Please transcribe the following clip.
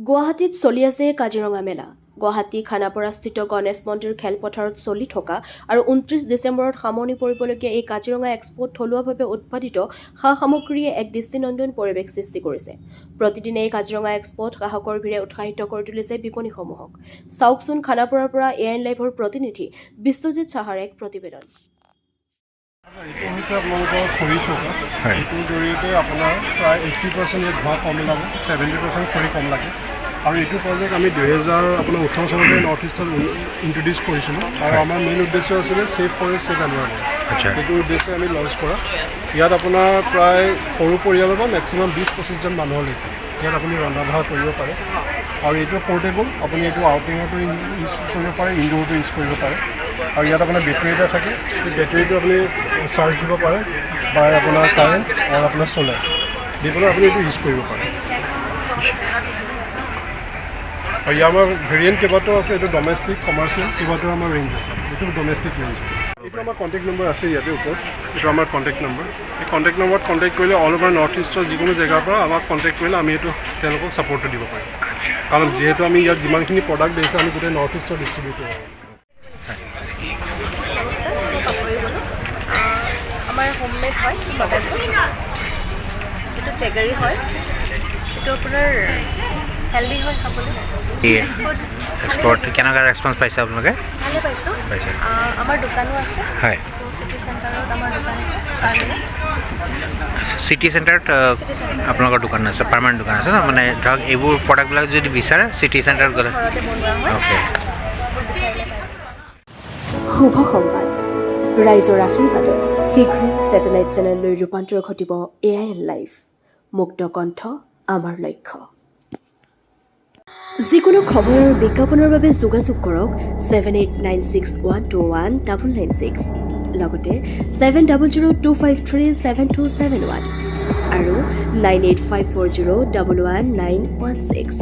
গুৱাহাটীত চলি আছে কাজিৰঙা মেলা। গুৱাহাটী খানাপাৰাস্থিত গণেশ মন্দিৰ খেলপথাৰত চলি থকা আৰু ২৯ ডিচেম্বৰত সামৰণি পৰিবলগীয়া এই কাজিৰঙা এক্সপ'ত থলুৱাভাৱে উৎপাদিত সা-সামগ্ৰীয়ে এক দৃষ্টিনন্দন পৰিৱেশ সৃষ্টি কৰিছে। প্ৰতিদিনে এই কাজিৰঙা এক্সপ'ত গ্ৰাহকৰ ভিৰে উৎসাহিত কৰি তুলিছে বিপণীসমূহক। চাওকচোন খানাপাৰাৰ পৰা AIN লাইভৰ প্ৰতিনিধি বিশ্বজিৎ চাহাৰ এক প্ৰতিবেদন। এইটো হৈছে আপোনালোকৰ খৰি চৌকা। এইটোৰ জৰিয়তে আপোনাৰ প্ৰায় 80% ইয়াত ধোঁৱা কম ওলাব, 70% খৰি কম লাগে। আৰু এইটো প্ৰজেক্ট আমি 2018 চনতে নৰ্থ ইষ্টত ইণ্ট্ৰডিউচ কৰিছিলোঁ আৰু আমাৰ মেইন উদ্দেশ্য আছিলে ছেফ ফৰেষ্ট ছেফ এনভাইৰনমেণ্ট। সেইটো উদ্দেশ্যে আমি লঞ্চ কৰা। ইয়াত আপোনাৰ প্ৰায় সৰু পৰিয়ালৰ পৰা মেক্সিমাম 20-25জন মানুহলৈকে ইয়াত আপুনি ৰন্ধা বঢ়া কৰিব পাৰে। আৰু এইটো পৰ্টেবল, আপুনি এইটো আউটিঙতো ইউজ কৰিব পাৰে, ইনডোৰতো ইউজ কৰিব পাৰে। আৰু ইয়াত আপোনাৰ বেটাৰী এটা থাকে, সেই বেটাৰীটো আপুনি চাৰ্জ দিব পাৰে বা আপোনাৰ কাৰেণ্ট আৰু আপোনাৰ চ'লাৰ দি পেলাই আপুনি এইটো ইউজ কৰিব পাৰে। আৰু ইয়াৰ আমাৰ ভেৰিয়েণ্ট কেইবাটাও আছে। এইটো ডমেষ্টিক, কমাৰ্চিয়েল কেইবাটাও আমাৰ ৰেঞ্জ আছে। এইটো ডমেষ্টিক ৰেঞ্জ। এইটো আমাৰ কণ্টেক্ট নম্বৰ আছে ইয়াতে ওপৰত। এইটো আমাৰ কণ্টেক্ট নম্বৰ। এই কণ্টেক্ট নম্বৰত কণ্টেক্ট কৰিলে অল অভাৰ নৰ্থ ইষ্টৰ যিকোনো জেগাৰ পৰা আমাক কণ্টেক্ট কৰিলে আমি এইটো তেওঁলোকক ছাপৰ্টটো দিব পাৰিম। কাৰণ যিহেতু আমি ইয়াত যিমানখিনি প্ৰডাক্ট দিছোঁ আমি গোটেই নৰ্থ ইষ্টৰ ডিষ্ট্ৰিবিউট কৰোঁ। আমাৰ হোমমেড হয় প্ৰডাক্টটো। এইটো চেগাৰী হয়, এইটো আপোনাৰ হেল্ডি হয় খাবলৈ। এক্সপৰ্ট কেনেকুৱা ৰেছপঞ্চ পাইছে আপোনালোকে? ভালে পাইছোঁ। আমাৰ দোকানো আছে। হয়, চিটি চেণ্টাৰত আমাৰ দোকান আছে। চিটি চেণ্টাৰত আপোনালোকৰ দোকান আছে, পাৰ্মানেণ্ট দোকান আছে ন? মানে ধৰক এইবোৰ প্ৰডাক্টবিলাক যদি বিচাৰে চিটি চেণ্টাৰত গ'লে ঘৰতে বনোৱা হয়। অ'কে। বিচাৰিলে শুভ সংবাদ, ৰাইজৰ আশীৰ্বাদত শীঘ্ৰেই ছেটেলাইট চেনেললৈ ৰূপান্তৰ ঘটিব AIN লাইভ। মুক্ত কণ্ঠ আমাৰ লক্ষ্য। যিকোনো খবৰ আৰু বিজ্ঞাপনৰ বাবে যোগাযোগ কৰক 7896121996 লগতে 7002537271 আৰু 9854011916।